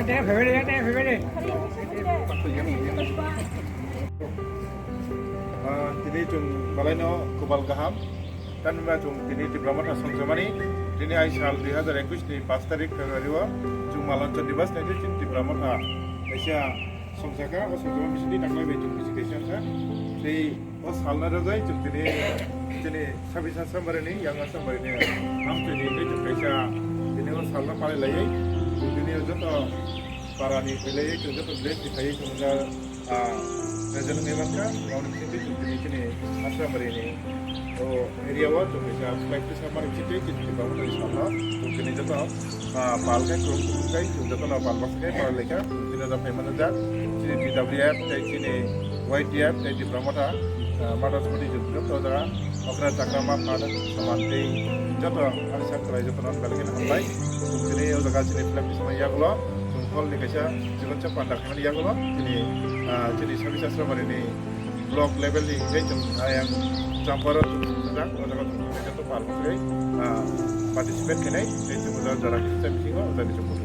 deh, bebe. Ini cung balai no kubal gaham, kan mbak cung ini diplomat asal Germany, ini Aisyah 2021 di 5 tarik Februari wa, cung malancar di bas nanti cung diplomat ha, Aisyah somsaka, was Germany bisa di naklai be cung visitation sa, di was halna rajai cung ini sabisa sambar ini, yang sambar ini, am cung ini cung Aisyah ini was halna paling layai, cung ini jodoh para ni layai cung jodoh blend di kaya cung Nasional memang kan, kalau di sini jadi asal ini, oh area itu bisa flight itu sama di sini bangun dari sana, mungkin itu tuh palkan kurung kai, itu tuh palpas kai, paleka, ini ada payment ada, sini di WF, dari sini YTF, dari di Pramota, mata seperti itu tuh ada, oknum cakrama pada semanti, itu ada satu lagi itu non balikin online, sini udah kasih flight sama ya kalau Kol ni kasi जीवन चा पंडा kami dia kalau jadi service asal ini block level ni jadi yang campur sedang ada kalau kita tu partai participate kena jadi mudah jarak kita mesti kau sudah dicukup